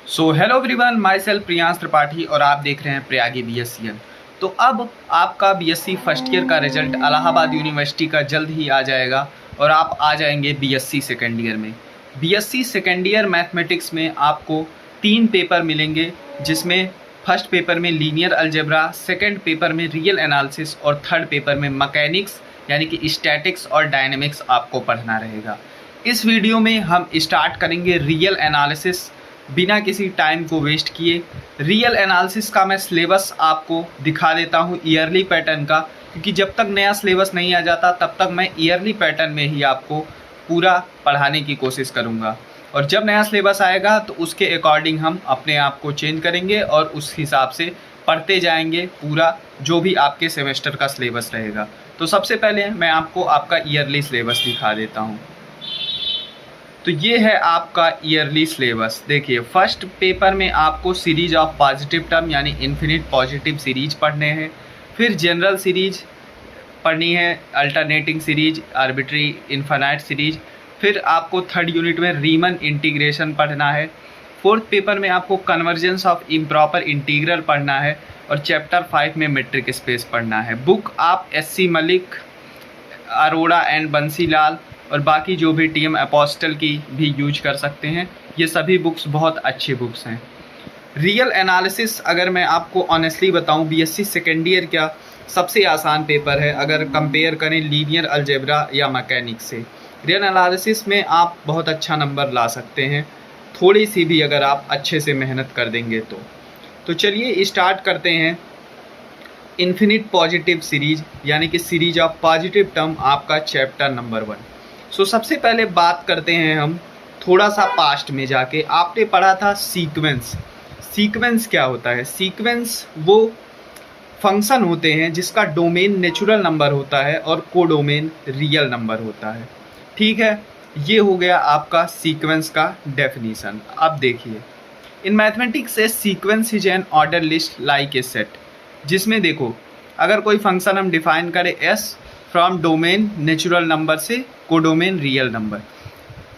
So hello everyone, my self Priyansh Tripathi और आप देख रहे हैं प्रयागी बीएससीएन। तो अब आपका बीएससी फर्स्ट ईयर का रिजल्ट इलाहाबाद यूनिवर्सिटी का जल्द ही आ जाएगा और आप आ जाएंगे बीएससी सेकेंड ईयर में। बीएससी सेकेंड ईयर मैथमेटिक्स में आपको 3 पेपर मिलेंगे, जिसमें फर्स्ट पेपर में लीनियर अलजेब्रा, सेकेंड पेपर में रियल एनालिसिस और थर्ड पेपर में मैकेनिक्स यानी कि स्टैटिक्स और डायनेमिक्स आपको पढ़ना रहेगा। इस वीडियो में हम स्टार्ट करेंगे रियल एनालिसिस बिना किसी टाइम को वेस्ट किए। रियल एनालिसिस का मैं सिलेबस आपको दिखा देता हूँ ईयरली पैटर्न का, क्योंकि जब तक नया सिलेबस नहीं आ जाता तब तक मैं ईयरली पैटर्न में ही आपको पूरा पढ़ाने की कोशिश करूँगा, और जब नया सिलेबस आएगा तो उसके अकॉर्डिंग हम अपने आप को चेंज करेंगे और उस हिसाब से पढ़ते जाएंगे पूरा जो भी आपके सेमेस्टर का सिलेबस रहेगा। तो सबसे पहले मैं आपको आपका ईयरली सिलेबस दिखा देता हूँ। तो ये है आपका ईयरली सिलेबस। देखिए, फर्स्ट पेपर में आपको सीरीज ऑफ पॉजिटिव टर्म यानी इन्फिनिट पॉजिटिव सीरीज पढ़ने हैं, फिर जनरल सीरीज पढ़नी है, alternating series, arbitrary infinite series, फिर आपको थर्ड यूनिट में रीमन इंटीग्रेशन पढ़ना है, फोर्थ पेपर में आपको कन्वर्जेंस ऑफ इम्प्रॉपर इंटीग्रल पढ़ना है और चैप्टर 5 में मेट्रिक स्पेस पढ़ना है। बुक आप एस.सी. मलिक, अरोड़ा एंड बंसीलाल और बाकी जो भी टीएम अपोस्टल की भी यूज कर सकते हैं। ये सभी बुक्स बहुत अच्छी बुक्स हैं। रियल एनालिसिस अगर मैं आपको ऑनेस्टली बताऊं, बीएससी सेकेंड ईयर का सबसे आसान पेपर है अगर कंपेयर करें लीनियर अलजेब्रा या मैकेनिक्स से। रियल एनालिसिस में आप बहुत अच्छा नंबर ला सकते हैं, थोड़ी सी भी अगर आप अच्छे से मेहनत कर देंगे तो चलिए स्टार्ट करते हैं। इन्फिनिट पॉजिटिव सीरीज यानी कि सीरीज ऑफ पॉजिटिव टर्म आपका चैप्टर नंबर 1। सो सबसे पहले बात करते हैं हम थोड़ा सा पास्ट में जाके। आपने पढ़ा था सीक्वेंस। सीक्वेंस क्या होता है? सीक्वेंस वो फंक्शन होते हैं जिसका डोमेन नेचुरल नंबर होता है और कोडोमेन रियल नंबर होता है। ठीक है, ये हो गया आपका सीक्वेंस का डेफिनीशन। अब देखिए, in mathematics A sequence is an order list like a set, जिसमें देखो अगर कोई फंक्शन हम डिफाइन करें S from domain natural number से कोडोमेन रियल नंबर,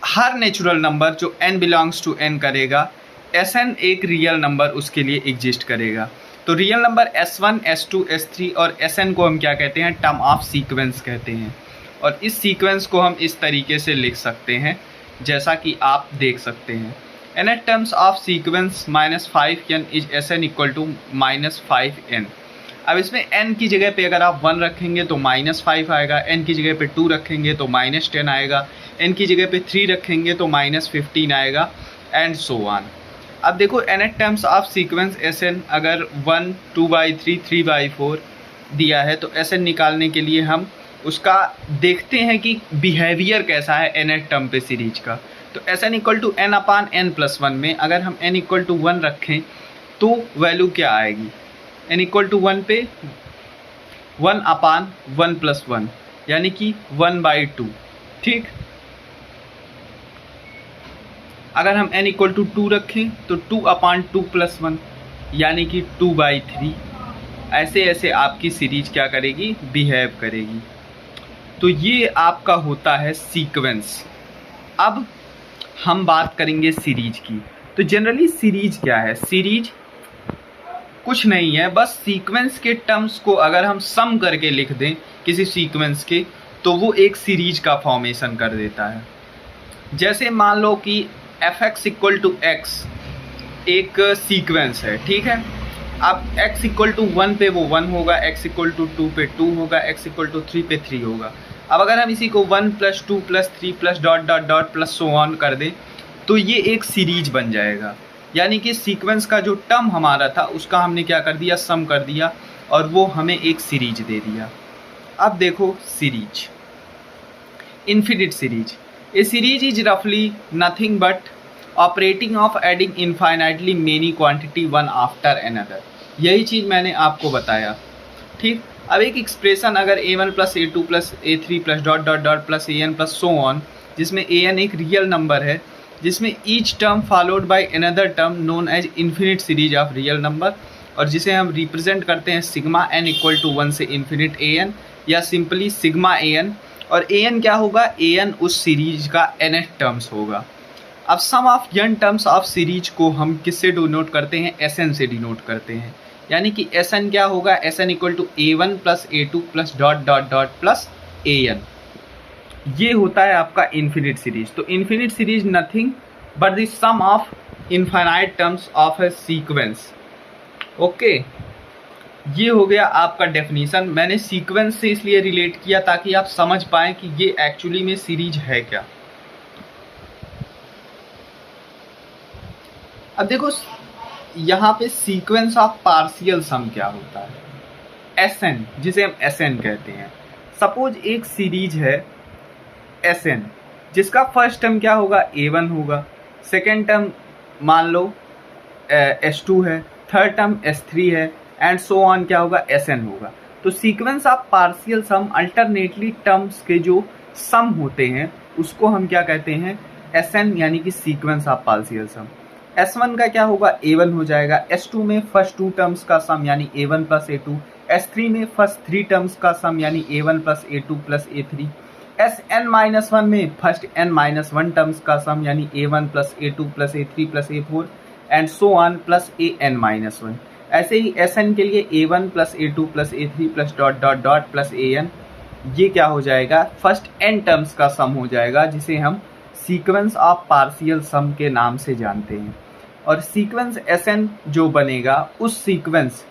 हर नेचुरल नंबर जो n बिलोंग्स टू n करेगा, Sn एक रियल नंबर उसके लिए एग्जिस्ट करेगा। तो real number S1, S2, S3 और Sn को हम क्या कहते हैं? टर्म ऑफ सीक्वेंस कहते हैं। और इस सीक्वेंस को हम इस तरीके से लिख सकते हैं जैसा कि आप देख सकते हैं। n terms of sequence -5n is Sn equal to -5n। अब इसमें n की जगह पे अगर आप 1 रखेंगे तो -5 आएगा, n की जगह पे 2 रखेंगे तो -10 आएगा, n की जगह पे 3 रखेंगे तो -15 आएगा, एंड सो ऑन। अब देखो n terms of sequence Sn अगर 1, 2/3, 3/4 दिया है तो Sn निकालने के लिए हम उसका देखते हैं कि बिहेवियर कैसा है n टर्म पे सीरीज का। तो Sn इक्वल टू n/n+1 में अगर हम n इक्वल टू 1 रखें तो वैल्यू क्या आएगी? n इक्वल टू 1 पे 1/1+1 यानी कि 1/2। ठीक, अगर हम n इक्वल टू 2 रखें तो 2/2+1 यानी कि 2/3। ऐसे ऐसे आपकी सीरीज क्या करेगी? बिहेव करेगी। तो ये आपका होता है सीक्वेंस। अब हम बात करेंगे सीरीज की। तो जनरली सीरीज क्या है? सीरीज कुछ नहीं है, बस सीक्वेंस के टर्म्स को अगर हम सम करके लिख दें किसी सीक्वेंस के तो वो एक सीरीज का फॉर्मेशन कर देता है। जैसे मान लो कि f(x) इक्वल टू x एक सीक्वेंस है, ठीक है। अब x इक्वल टू 1 पे वो 1 होगा, x इक्वल टू 2 पे 2 होगा, x इक्वल टू 3 पे 3 होगा। अब अगर हम इसी को 1 + 2 + 3 + dot dot dot plus so on कर दें तो ये एक सीरीज बन जाएगा। यानी कि सीक्वेंस का जो टर्म हमारा था उसका हमने क्या कर दिया? सम कर दिया और वो हमें एक सीरीज दे दिया। अब देखो series, infinite series. A series is रफली nothing but operating of adding infinitely many quantity one after another. यही चीज़ मैंने आपको बताया। ठीक, अब एक एक्सप्रेशन अगर a1 + a2 + a3 + dot dot dot plus an plus so on, जिसमें an एक रियल नंबर है, जिसमें each term followed by another term known as infinite series of real number, और जिसे हम रिप्रेजेंट करते हैं सिग्मा n इक्वल टू 1 से इन्फिनिट an या सिंपली सिग्मा an। और an क्या होगा? an उस सीरीज का nth टर्म्स होगा। अब sum of n terms of series को हम किससे डिनोट करते हैं, Sn से डिनोट करते हैं। यानी कि Sn क्या होगा, Sn equal to A1 plus A2 plus dot dot dot plus An। ये होता है आपका इन्फिनिट सीरीज। तो infinite series nothing but the sum of infinite terms of a sequence. Okay, ये हो गया आपका डेफिनेशन। मैंने सीक्वेंस से इसलिए रिलेट किया ताकि आप समझ पाएं कि ये एक्चुअली में सीरीज है क्या। अब देखो यहाँ पे सीक्वेंस ऑफ पार्शियल सम क्या होता है, Sn, जिसे हम Sn कहते हैं। सपोज एक सीरीज है Sn जिसका फर्स्ट टर्म क्या होगा, A1 होगा, सेकेंड टर्म मान लो S2 है, थर्ड टर्म S3 है, एंड सो ऑन क्या होगा, Sn होगा। तो sequence of partial sum alternately terms के जो सम होते हैं उसको हम क्या कहते हैं, Sn, यानी कि sequence of partial some. S1 का क्या होगा, A1 हो जाएगा, S2 में फर्स्ट टू टर्म्स का सम यानी A1 प्लस A2, S3 में फर्स्ट थ्री टर्म्स का सम यानी A1 plus A2 plus A3, Sn-1 में फर्स्ट n-1 टर्म्स का सम यानी A1 plus A2 plus A3 plus A4 and so on plus An-1। ऐसे ही Sn के लिए A1 plus A2 plus A3 plus dot dot dot plus An, ये क्या हो जाएगा, फर्स्ट n टर्म्स का सम हो जाएगा, जिसे हम सीक्वेंस ऑफ पार्शियल सम के नाम से जानते हैं। और सीक्वेंस Sn जो बनेगा उस सीक्वेंस,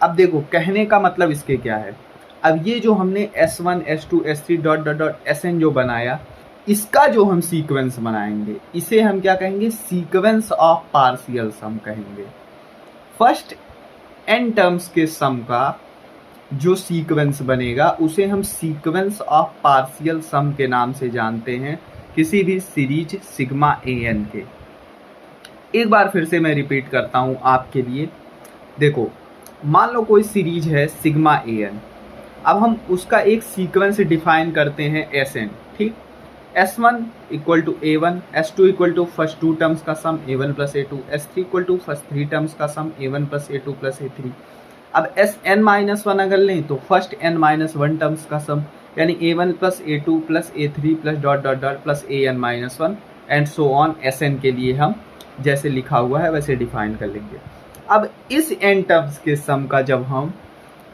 अब देखो कहने का मतलब इसके क्या है, अब ये जो हमने S1 S2 S3 dot dot dot Sn जो बनाया, इसका जो हम सीक्वेंस बनाएंगे इसे हम क्या कहेंगे, सीक्वेंस ऑफ पार्शियल सम कहेंगे। फर्स्ट n टर्म्स के सम का जो सीक्वेंस बनेगा उसे हम सीक्वेंस ऑफ पार्शियल सम के नाम से जानते हैं, किसी भी सीरीज सिग्मा An के। एक बार फिर से मैं रिपीट करता हूँ आपके लिए। देखो मान लो कोई सीरीज है सिग्मा An, अब हम उसका एक सीक्वेंस डिफाइन करते हैं Sn, ठीक। S1 equal to A1, S2 equal to first two terms का sum A1 plus A2, S3 equal to first three terms का sum A1 plus A2 plus A3। अब Sn-1 अगर लें तो फर्स्ट n-1 टर्म्स का सम यानी A1 plus A2 plus A3 plus dot dot dot plus An-1 and so on. Sn के लिए हम जैसे लिखा हुआ है वैसे डिफाइन कर लेंगे। अब इस n टर्म्स के सम का जब हम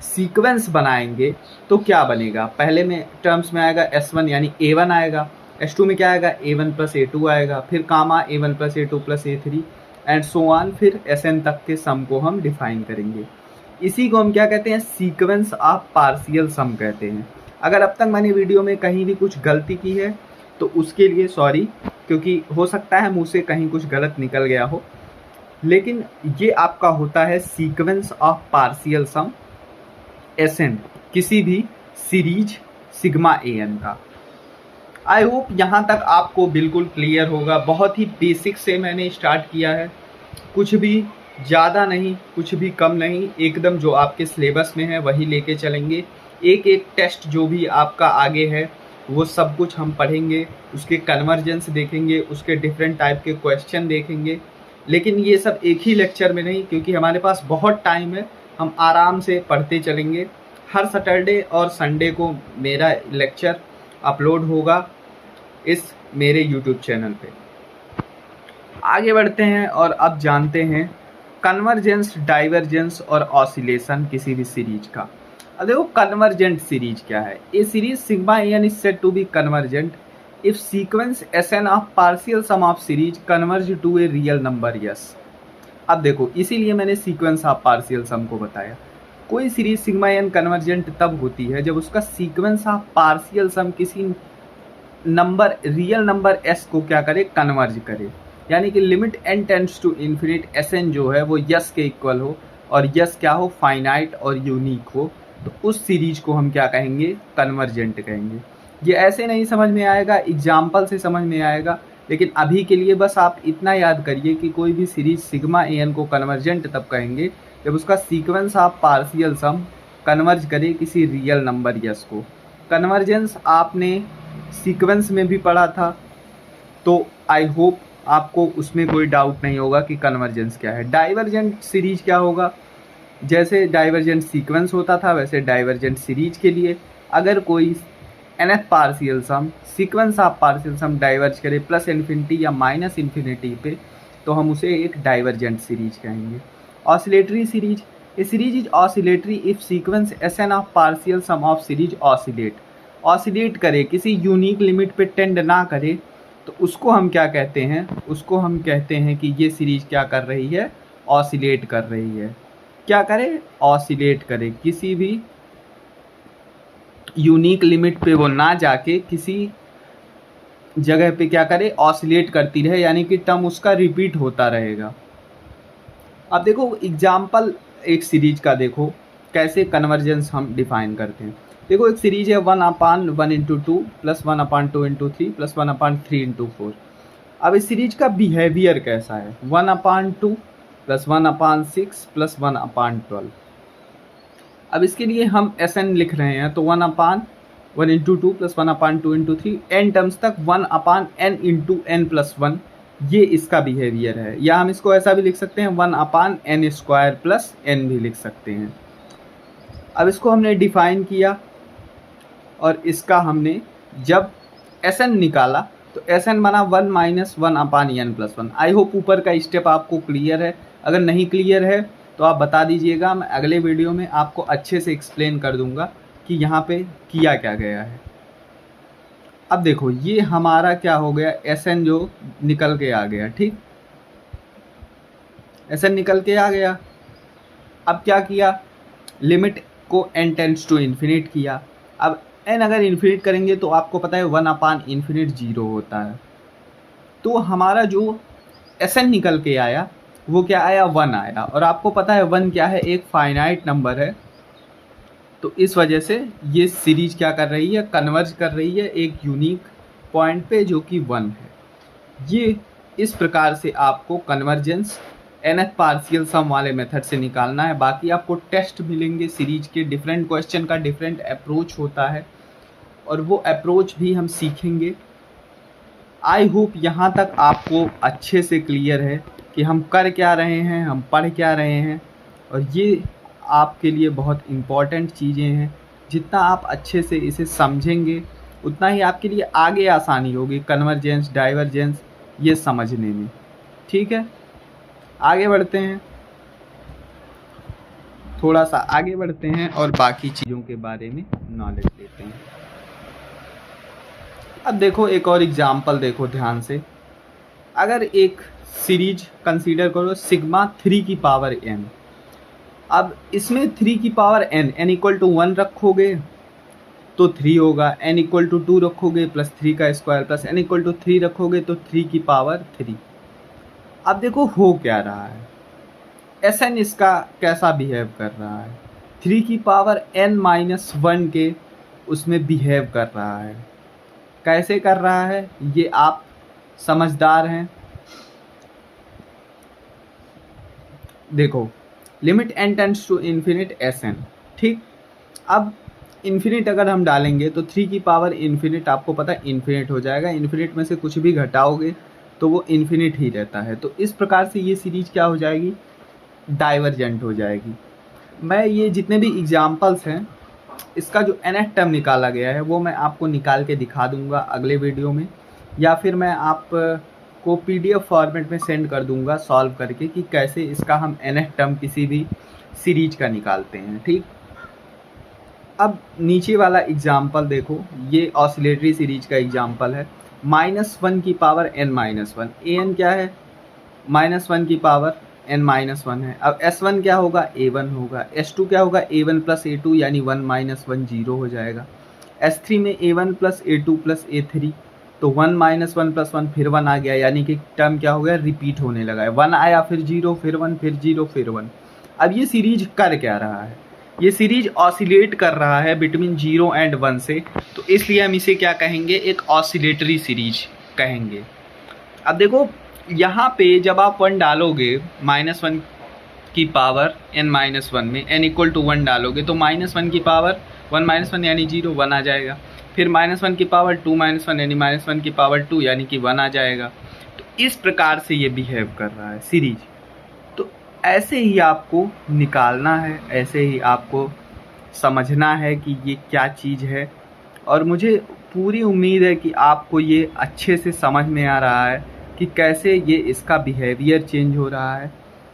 सीक्वेंस बनाएंगे तो क्या बनेगा, पहले में टर्म्स में आएगा S1 यानी A1 आएगा, S2 में क्या आएगा, A1 प्लस A2 आएगा, फिर कामा A1 plus A2 plus A3 and so on, फिर Sn तक के सम को हम डिफाइन करेंगे। इसी को हम क्या कहते हैं, सीक्वेंस ऑफ पार्शियल सम कहते हैं। अगर अब तक मैंने वीडियो में कहीं भी कुछ गलती की है तो उसके लिए सॉरी, क्योंकि हो सकता है मुझ से कहीं कुछ गलत निकल गया हो, लेकिन ये आपका होता है sequence of partial sum Sn, किसी भी सीरीज सिग्मा An का। आई होप यहाँ तक आपको बिल्कुल क्लियर होगा। बहुत ही बेसिक से मैंने स्टार्ट किया है, कुछ भी ज़्यादा नहीं कुछ भी कम नहीं, एकदम जो आपके सिलेबस में है वही लेके चलेंगे। एक एक टेस्ट जो भी आपका आगे है वो सब कुछ हम पढ़ेंगे, उसके कन्वर्जेंस देखेंगे, उसके डिफरेंट टाइप के क्वेश्चन देखेंगे। लेकिन ये सब एक ही लेक्चर में नहीं, क्योंकि हमारे पास बहुत टाइम है, हम आराम से पढ़ते चलेंगे। हर सैटरडे और संडे को मेरा लेक्चर अपलोड होगा इस मेरे यूट्यूब चैनल पे। आगे बढ़ते हैं और अब जानते हैं कन्वर्जेंस, डाइवर्जेंस और ऑसिलेशन किसी भी सीरीज का। अब देखो कन्वर्जेंट सीरीज क्या है। A series sigma An is said to be convergent if sequence Sn of partial sum of series converge to a real number yes. अब देखो इसीलिए मैंने सीक्वेंस ऑफ पार्शियल सम को बताया। कोई सीरीज सिग्मा An कन्वर्जेंट तब होती है जब उसका सीक्वेंस ऑफ पार्शियल सम किसी नंबर रियल नंबर s को क्या करे, कन्वर्ज करे। यानी कि limit n tends to infinite Sn जो है वो यस के इक्वल हो और यस क्या हो, फाइनाइट और यूनिक हो, तो उस सीरीज को हम क्या कहेंगे, कन्वर्जेंट कहेंगे। ये ऐसे नहीं समझ में आएगा, एग्जाम्पल से समझ में आएगा, लेकिन अभी के लिए बस आप इतना याद करिए कि कोई भी सीरीज सिग्मा An को कन्वर्जेंट तब कहेंगे जब उसका sequence of partial sum converge करे किसी रियल नंबर यस को। कन्वर्जेंस आपने सीक्वेंस में भी पढ़ा था, तो आई होप आपको उसमें कोई डाउट नहीं होगा कि कन्वर्जेंस क्या है। डाइवर्जेंट सीरीज क्या होगा, जैसे डाइवर्जेंट सीक्वेंस होता था वैसे डाइवर्जेंट सीरीज के लिए अगर कोई nth partial sum, sequence of partial sum diverge करे प्लस इन्फिनिटी या माइनस इन्फिनिटी पे, तो हम उसे एक डाइवर्जेंट सीरीज कहेंगे। Oscillatory series, a series is oscillatory if sequence Sn of partial sum of series oscillate करे, किसी यूनिक लिमिट पे टेंड ना करे, तो उसको हम क्या कहते हैं, उसको हम कहते हैं कि ये सीरीज क्या कर रही है, ऑसिलेट कर रही है। क्या करे, ऑसिलेट करे, किसी भी यूनिक लिमिट पे वो ना जाके किसी जगह पे क्या करे, ऑसिलेट करती रहे, यानी कि टर्म उसका रिपीट होता रहेगा। अब देखो एग्जाम्पल एक सीरीज का, देखो कैसे कन्वर्जेंस हम डिफाइन करते हैं। देखो एक सीरीज है 1/1 × 2 प्लस 1/2 × 3 प्लस 1/3 × 4। अब इस सीरीज का बिहेवियर कैसा है, 1/2 प्लस 1/6 प्लस 1/12। अब इसके लिए हम Sn लिख रहे हैं, तो 1/1 × 2 प्लस 1/2 × 3 n टर्म्स तक 1/n × n+1, ये इसका बिहेवियर है। या हम इसको ऐसा भी लिख सकते हैं 1/n² प्लस n भी लिख सकते हैं। अब इसको हमने डिफाइन किया और इसका हमने जब Sn निकाला तो Sn बना 1 - 1/n+1। आई होप ऊपर का स्टेप आपको क्लियर है। अगर नहीं क्लियर है तो आप बता दीजिएगा, मैं अगले वीडियो में आपको अच्छे से एक्सप्लेन कर दूंगा कि यहाँ पे किया क्या गया है। अब देखो ये हमारा क्या हो गया, Sn जो निकल के आ गया, ठीक, Sn निकल के आ गया। अब क्या किया, लिमिट को n टेंड्स टू इन्फिनिट किया। अब n अगर इन्फिनिट करेंगे तो आपको पता है 1/∞ 0 होता है। तो हमारा जो Sn निकल के आया वो क्या आया, 1 आया। और आपको पता है 1 क्या है, एक फाइनाइट नंबर है। तो इस वजह से ये सीरीज क्या कर रही है, कन्वर्ज कर रही है एक यूनिक पॉइंट पे जो कि 1 है। ये इस प्रकार से आपको कन्वर्जेंस nth पार्शियल सम वाले मेथड से निकालना है। बाकी आपको टेस्ट मिलेंगे सीरीज के, डिफरेंट क्वेश्चन का डिफरेंट अप्रोच होता है और वो अप्रोच भी हम सीखेंगे। आई होप यहाँ तक आपको अच्छे से क्लियर है कि हम कर क्या रहे हैं, हम पढ़ क्या रहे हैं, और ये आपके लिए बहुत इम्पॉर्टेंट चीज़ें हैं। जितना आप अच्छे से इसे समझेंगे उतना ही आपके लिए आगे आसानी होगी कन्वर्जेंस, डाइवर्जेंस ये समझने में। ठीक है, आगे बढ़ते हैं, थोड़ा सा आगे बढ़ते हैं और बाकी चीज़ों के बारे में नॉलेज लेते हैं। अब देखो एक और एग्जाम्पल देखो ध्यान से। अगर एक सीरीज कंसीडर करो सिग्मा 3 की पावर n। अब इसमें 3 की पावर n = 1 रखोगे तो 3 होगा, n = 2 रखोगे प्लस 3 का स्क्वायर प्लस n = 3 रखोगे तो 3 की पावर 3। अब देखो हो क्या रहा है, Sn इसका कैसा बिहेव कर रहा है, 3 की पावर n-1 के उसमें बिहेव कर रहा है। कैसे कर रहा है ये आप समझदार हैं। देखो limit n tends to infinite Sn, ठीक। अब इन्फिनिट अगर हम डालेंगे तो 3 की पावर इन्फिनिट आपको पता है इन्फिनिट हो जाएगा। इन्फिनिट में से कुछ भी घटाओगे तो वो इन्फिनिट ही रहता है। तो इस प्रकार से ये सीरीज क्या हो जाएगी, डाइवर्जेंट हो जाएगी। मैं ये जितने भी एग्जाम्पल्स हैं इसका जो nth टर्म निकाला गया है वो मैं आपको निकाल के दिखा दूंगा अगले वीडियो में, या फिर मैं आपको PDF फॉर्मेट में सेंड कर दूंगा सॉल्व करके कि कैसे इसका हम nth टर्म किसी भी सीरीज का निकालते हैं। ठीक, अब नीचे वाला एग्जाम्पल देखो, ये ऑसिलेटरी सीरीज का एग्जाम्पल है। -1 की पावर n-1, an क्या है, -1 की पावर n-1 है। अब S1 क्या होगा, A1 होगा। S2 क्या होगा, A1 + A2 यानी 1 - 1 0 हो जाएगा। S3 में A1 + A2 + A3, तो 1 - 1 + 1 फिर 1 आ गया, यानी कि टर्म क्या हो गया, रिपीट होने लगा है। 1 आया फिर 0 फिर 1 फिर 0 फिर 1। अब ये सीरीज कर क्या रहा है, ये सीरीज ऑसिलेट कर रहा है बिटवीन 0 एंड 1 से, तो इसलिए हम इसे क्या कहेंगे, एक ऑसिलेटरी सीरीज कहेंगे। अब देखो यहाँ पे जब आप 1 डालोगे -1 की पावर n-1 में n = 1 डालोगे तो -1 की पावर 1 - 1 यानी 0, 1 आ जाएगा। फिर -1 की पावर 2 - 1 यानी -1 की पावर 2 यानी कि 1 आ जाएगा। तो इस प्रकार से ये बिहेव कर रहा है सीरीज। तो ऐसे ही आपको निकालना है, ऐसे ही आपको समझना है कि ये क्या चीज़ है। और मुझे पूरी उम्मीद है कि आपको ये अच्छे से समझ में आ रहा है कि कैसे ये इसका बिहेवियर चेंज हो रहा है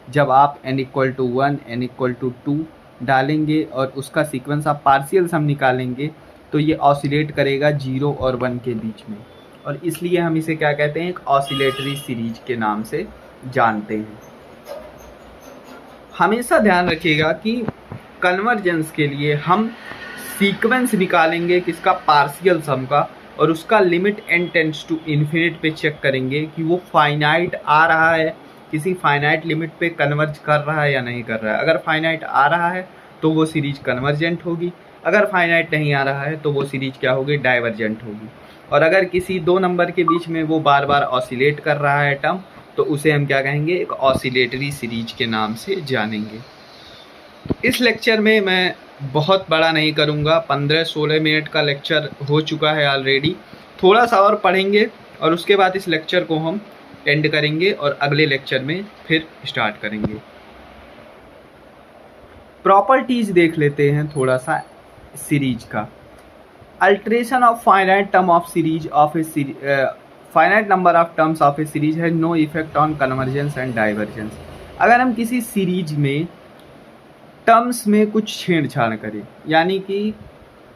जब आप n=1 n=2 डालेंगे और उसका सीक्वेंस आप पार्शियल सम निकालेंगे तो ये ऑसिलेट करेगा 0 और 1 के बीच में, और इसलिए हम इसे क्या कहते हैं, एक ऑसिलेटरी सीरीज के नाम से जानते हैं। हमेशा ध्यान रखिएगा कि कन्वर्जेंस के लिए हम सीक्वेंस निकालेंगे किसका, पार्शियल सम का, और उसका लिमिट n→∞ पे चेक करेंगे कि वो फाइनाइट आ रहा है, किसी फाइनाइट लिमिट पे कन्वर्ज कर रहा है या नहीं कर रहा है। अगर फाइनाइट आ रहा है तो वो सीरीज कन्वर्जेंट होगी, अगर फाइनाइट नहीं आ रहा है तो वो सीरीज क्या होगी, डाइवर्जेंट होगी। और अगर किसी दो नंबर के बीच में वो बार बार ऑसिलेट कर रहा है टर्म, तो उसे हम क्या कहेंगे, एक ऑसिलेटरी सीरीज के नाम से जानेंगे। इस लेक्चर में मैं बहुत बड़ा नहीं करूँगा, 15-16 मिनट का लेक्चर हो चुका है ऑलरेडी। थोड़ा सा और पढ़ेंगे और उसके बाद इस लेक्चर को हम एंड करेंगे और अगले लेक्चर में फिर स्टार्ट करेंगे। प्रॉपर्टीज देख लेते हैं थोड़ा सा सीरीज का। Alteration of finite term of series of a finite number of terms of a series has no effect on convergence and divergence. अगर हम किसी सीरीज में टर्म्स में कुछ छेड़छाड़ करें, यानी कि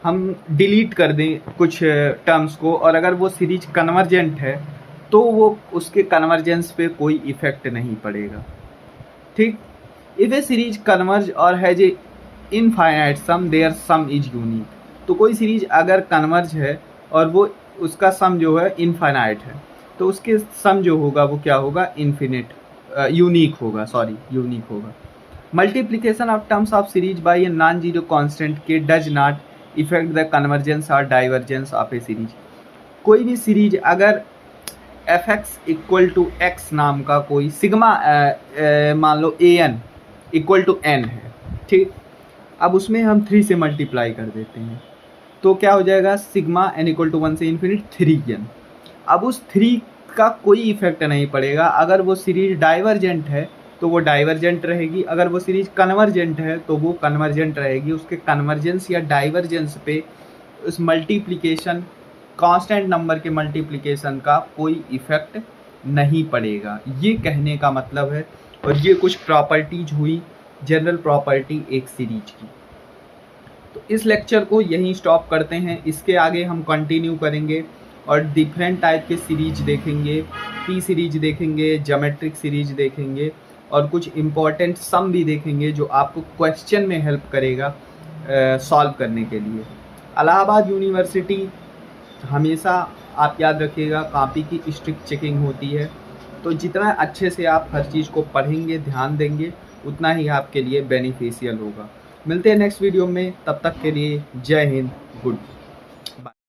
हम डिलीट कर दें कुछ टर्म्स को, और अगर वो सीरीज कन्वर्जेंट है तो वो उसके कन्वर्जेंस पे कोई इफेक्ट नहीं पड़ेगा। ठीक, इफ ए सीरीज कन्वर्ज और has a infinite sum there sum is unique. तो कोई सीरीज अगर कन्वर्ज है और वो उसका सम जो है इनफाइनाइट है, तो उसके सम जो होगा वो क्या होगा, यूनिक होगा। Multiplication of terms of series by a non zero constant के does not effect the convergence और डाइवर्जेंस ऑफ ए सीरीज। कोई भी सीरीज अगर f(x) नाम का कोई सिग्मा मान लो an=n है, ठीक, अब उसमें हम 3 से मल्टीप्लाई कर देते हैं तो क्या हो जाएगा, सिग्मा n=1 से इन्फिनिट 3n। अब उस 3 का कोई इफेक्ट नहीं पड़ेगा। अगर वो सीरीज डाइवर्जेंट है तो वो डाइवर्जेंट रहेगी, अगर वो सीरीज कन्वर्जेंट है तो वो कन्वर्जेंट रहेगी। उसके कन्वर्जेंस या डाइवर्जेंस पे उस मल्टीप्लिकेशन, कांस्टेंट नंबर के मल्टीप्लिकेशन का कोई इफेक्ट नहीं पड़ेगा, ये कहने का मतलब है। और ये कुछ प्रॉपर्टीज हुई, जनरल प्रॉपर्टी एक सीरीज की। तो इस लेक्चर को यहीं स्टॉप करते हैं, इसके आगे हम कंटिन्यू करेंगे और डिफरेंट टाइप के सीरीज देखेंगे, पी सीरीज देखेंगे, ज्योमेट्रिक सीरीज देखेंगे और कुछ इम्पॉर्टेंट सम भी देखेंगे जो आपको क्वेश्चन में हेल्प करेगा सॉल्व करने के लिए। इलाहाबाद यूनिवर्सिटी हमेशा आप याद रखिएगा कॉपी की स्ट्रिक्ट चेकिंग होती है, तो जितना अच्छे से आप हर चीज़ को पढ़ेंगे, ध्यान देंगे, उतना ही आपके लिए बेनिफिशियल होगा। मिलते हैं नेक्स्ट वीडियो में, तब तक के लिए जय हिंद, गुड बाय।